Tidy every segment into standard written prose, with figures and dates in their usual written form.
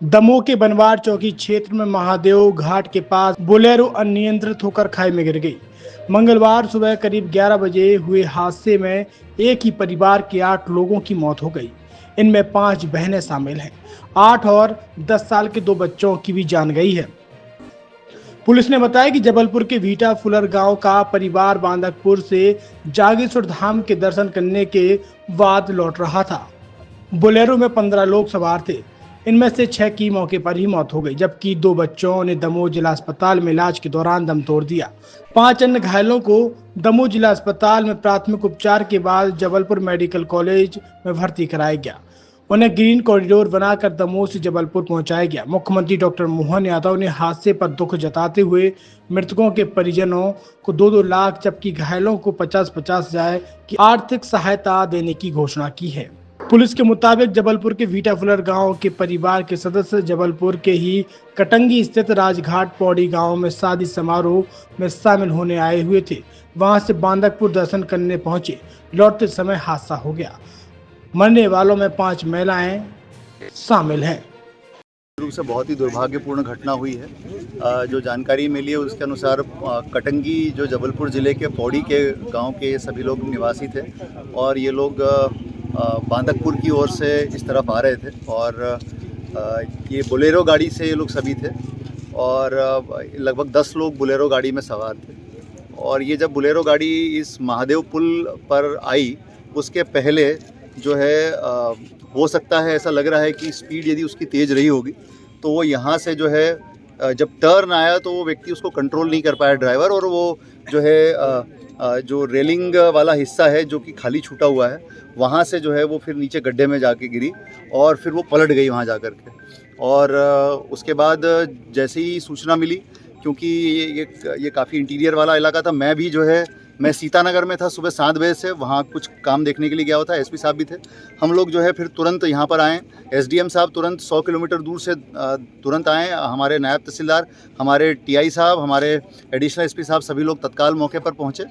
दमोह के बनवार चौकी क्षेत्र में महादेव घाट के पास बोलेरो अनियंत्रित होकर खाई में गिर गई। मंगलवार सुबह करीब 11 बजे हुए हादसे में एक ही परिवार के 8 लोगों की मौत हो गई। इनमें 5 बहनें शामिल हैं। 8 और 10 साल के 2 बच्चों की भी जान गई है। पुलिस ने बताया कि जबलपुर के भीटा फुलर गांव का परिवार बांदकपुर से जागेश्वर धाम के दर्शन करने के बाद लौट रहा था। बोलेरो में 15 लोग सवार थे। इनमें से 6 की मौके पर ही मौत हो गई, जबकि 2 बच्चों ने दमोह जिला अस्पताल में इलाज के दौरान दम तोड़ दिया। 5 अन्य घायलों को दमोह जिला अस्पताल में प्राथमिक उपचार के बाद जबलपुर मेडिकल कॉलेज में भर्ती कराया गया। उन्हें ग्रीन कॉरिडोर बनाकर दमोह से जबलपुर पहुंचाया गया। मुख्यमंत्री डॉक्टर मोहन यादव ने हादसे पर दुख जताते हुए मृतकों के परिजनों को 2-2 लाख जबकि घायलों को 50-50 हजार की आर्थिक सहायता देने की घोषणा की है। पुलिस के मुताबिक जबलपुर के भीटा फुलर गांव के परिवार के सदस्य जबलपुर के ही कटंगी स्थित राजघाट पौड़ी गांव में शादी समारोह में शामिल होने आए हुए थे। वहां से बांदकपुर दर्शन करने पहुंचे। लौटते समय हादसा हो गया। मरने वालों में 5 महिलाएं शामिल हैं। रूप से बहुत ही दुर्भाग्यपूर्ण घटना हुई है। जो जानकारी मिली है उसके अनुसार कटंगी जो जबलपुर ज़िले के पौड़ी के गांव के सभी लोग निवासी थे और ये लोग बांदकपुर की ओर से इस तरफ आ रहे थे और ये बोलेरो गाड़ी से ये लोग सभी थे और लगभग 10 लोग बोलेरो गाड़ी में सवार थे। और ये जब बोलेरो गाड़ी इस महादेव पुल पर आई उसके पहले जो है हो सकता है, ऐसा लग रहा है कि स्पीड यदि उसकी तेज़ रही होगी तो वो यहाँ से जो है जब टर्न आया तो वो व्यक्ति उसको कंट्रोल नहीं कर पाया ड्राइवर, और वो जो है जो रेलिंग वाला हिस्सा है जो कि खाली छूटा हुआ है वहाँ से जो है वो फिर नीचे गड्ढे में जाके गिरी और फिर वो पलट गई वहाँ जा कर के। और उसके बाद जैसे ही सूचना मिली, क्योंकि ये काफ़ी इंटीरियर वाला इलाका था, मैं भी जो है मैं सीतानगर में था सुबह 7 बजे से, वहाँ कुछ काम देखने के लिए गया हुआ था। एसपी साहब भी थे। हम लोग जो है फिर तुरंत यहाँ पर आए। एसडीएम साहब तुरंत 100 किलोमीटर दूर से तुरंत आए। हमारे नायब तहसीलदार, हमारे टीआई साहब, हमारे एडिशनल एसपी साहब सभी लोग तत्काल मौके पर पहुँचे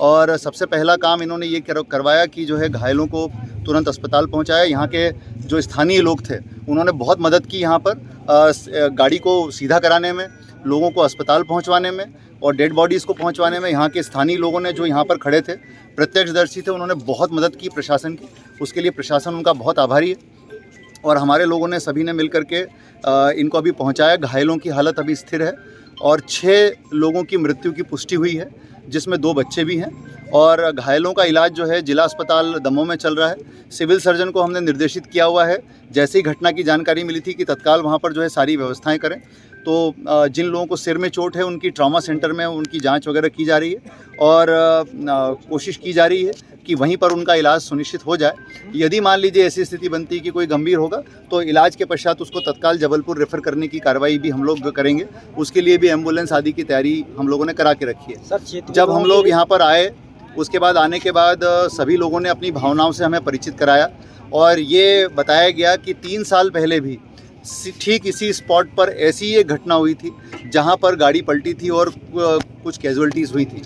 और सबसे पहला काम इन्होंने ये करवाया कि जो है घायलों को तुरंत अस्पताल पहुँचाया। यहाँ के जो स्थानीय लोग थे उन्होंने बहुत मदद की यहाँ पर गाड़ी को सीधा कराने में, लोगों को अस्पताल पहुँचवाने में और डेड बॉडीज़ को पहुंचवाने में। यहाँ के स्थानीय लोगों ने जो यहाँ पर खड़े थे, प्रत्यक्षदर्शी थे, उन्होंने बहुत मदद की प्रशासन की। उसके लिए प्रशासन उनका बहुत आभारी है और हमारे लोगों ने सभी ने मिल कर के इनको अभी पहुँचाया। घायलों की हालत अभी स्थिर है और 6 लोगों की मृत्यु की पुष्टि हुई है, जिसमें 2 बच्चे भी हैं और घायलों का इलाज जो है जिला अस्पताल दमोह में चल रहा है। सिविल सर्जन को हमने निर्देशित किया हुआ है, जैसे ही घटना की जानकारी मिली थी कि तत्काल वहाँ पर जो है सारी व्यवस्थाएं करें। तो जिन लोगों को सिर में चोट है उनकी ट्रॉमा सेंटर में उनकी जांच वगैरह की जा रही है और कोशिश की जा रही है कि वहीं पर उनका इलाज सुनिश्चित हो जाए। यदि मान लीजिए ऐसी स्थिति बनती कि कोई गंभीर होगा तो इलाज के पश्चात उसको तत्काल जबलपुर रेफ़र करने की कार्रवाई भी हम लोग करेंगे। उसके लिए भी एम्बुलेंस आदि की तैयारी हम लोगों ने करा के रखी है। जब हम लोग यहाँ पर आए उसके बाद आने के बाद सभी लोगों ने अपनी भावनाओं से हमें परिचित कराया और ये बताया गया कि 3 साल पहले भी ठीक इसी स्पॉट पर ऐसी ये घटना हुई थी जहां पर गाड़ी पलटी थी और कुछ कैजुअल्टीज़ हुई थी।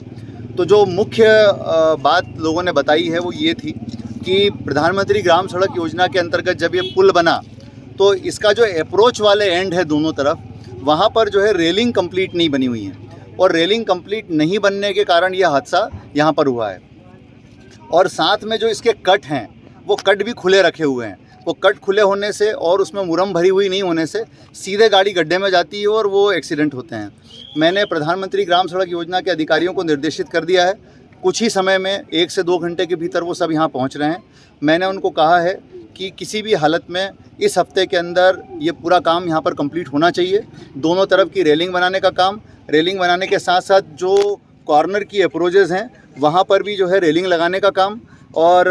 तो जो मुख्य बात लोगों ने बताई है वो ये थी कि प्रधानमंत्री ग्राम सड़क योजना के अंतर्गत जब ये पुल बना तो इसका जो अप्रोच वाले एंड है दोनों तरफ, वहाँ पर जो है रेलिंग कंप्लीट नहीं बनी हुई है और रेलिंग कंप्लीट नहीं बनने के कारण यह हादसा यहाँ पर हुआ है। और साथ में जो इसके कट हैं वो कट भी खुले रखे हुए हैं। वो कट खुले होने से और उसमें मुरम भरी हुई नहीं होने से सीधे गाड़ी गड्ढे में जाती है और वो एक्सीडेंट होते हैं। मैंने प्रधानमंत्री ग्राम सड़क योजना के अधिकारियों को निर्देशित कर दिया है, कुछ ही समय में 1 से 2 घंटे के भीतर वो सब यहाँ पहुँच रहे हैं। मैंने उनको कहा है कि किसी भी हालत में इस हफ्ते के अंदर ये पूरा काम यहाँ पर कंप्लीट होना चाहिए। दोनों तरफ की रेलिंग बनाने का काम, रेलिंग बनाने के साथ साथ जो कॉर्नर की अप्रोचेज़ हैं वहाँ पर भी जो है रेलिंग लगाने का काम और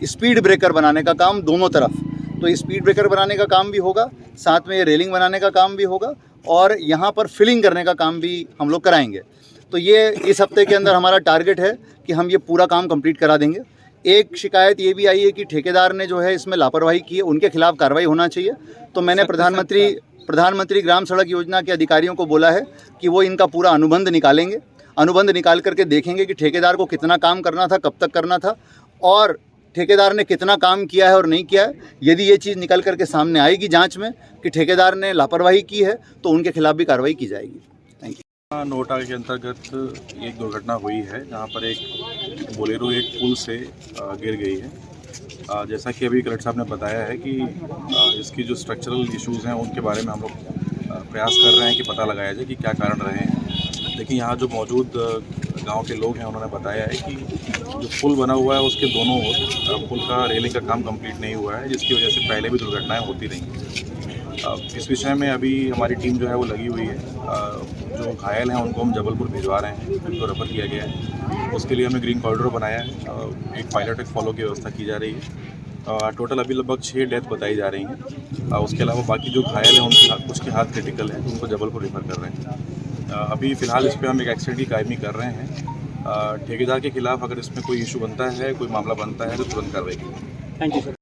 स्पीड ब्रेकर बनाने का काम दोनों तरफ। तो स्पीड ब्रेकर बनाने का काम भी होगा, साथ में ये रेलिंग बनाने का काम भी होगा और यहाँ पर फिलिंग करने का काम भी हम लोग कराएंगे। तो ये इस हफ्ते के अंदर हमारा टारगेट है कि हम ये पूरा काम कंप्लीट करा देंगे। एक शिकायत ये भी आई है कि ठेकेदार ने जो है इसमें लापरवाही की है, उनके खिलाफ कार्रवाई होना चाहिए। तो मैंने प्रधानमंत्री ग्राम सड़क योजना के अधिकारियों को बोला है कि वो इनका पूरा अनुबंध निकालेंगे। अनुबंध निकाल करके देखेंगे कि ठेकेदार को कितना काम करना था, कब तक करना था और ठेकेदार ने कितना काम किया है और नहीं किया है। यदि ये चीज़ निकल करके सामने आएगी जांच में कि ठेकेदार ने लापरवाही की है तो उनके खिलाफ भी कार्रवाई की जाएगी। Thank you. नोटा के अंतर्गत एक दुर्घटना हुई है जहां पर एक बोलेरो एक पुल से गिर गई है। जैसा कि अभी कलेक्टर साहब ने बताया है कि इसकी जो स्ट्रक्चरल इश्यूज़ हैं उनके बारे में हम लोग प्रयास कर रहे हैं कि पता लगाया जाए कि क्या कारण रहे हैं। लेकिन यहाँ जो मौजूद गांव के लोग हैं उन्होंने बताया है कि जो पुल बना हुआ है उसके दोनों ओर पुल का रेलिंग का काम कंप्लीट नहीं हुआ है, जिसकी वजह से पहले भी दुर्घटनाएँ होती रही। इस विषय में अभी हमारी टीम जो है वो लगी हुई है। जो घायल हैं उनको हम जबलपुर भिजवा रहे हैं, उनको रेफर किया गया है। उसके लिए हमने ग्रीन कॉरिडोर बनाया है, एक पायलट फॉलो की व्यवस्था की जा रही है। टोटल अभी लगभग 6 डेथ बताई जा रही हैं। उसके अलावा बाकी जो घायल हैं उनके कुछ के हाथ क्रिटिकल है तो उनको जबलपुर रेफर कर रहे हैं। अभी फ़िलहाल इस पर हम एक एक्सीडेंट की कार्रवाई कर रहे हैं। ठेकेदार के खिलाफ अगर इसमें कोई इशू बनता है, कोई मामला बनता है तो तुरंत कार्रवाई की। Thank you sir.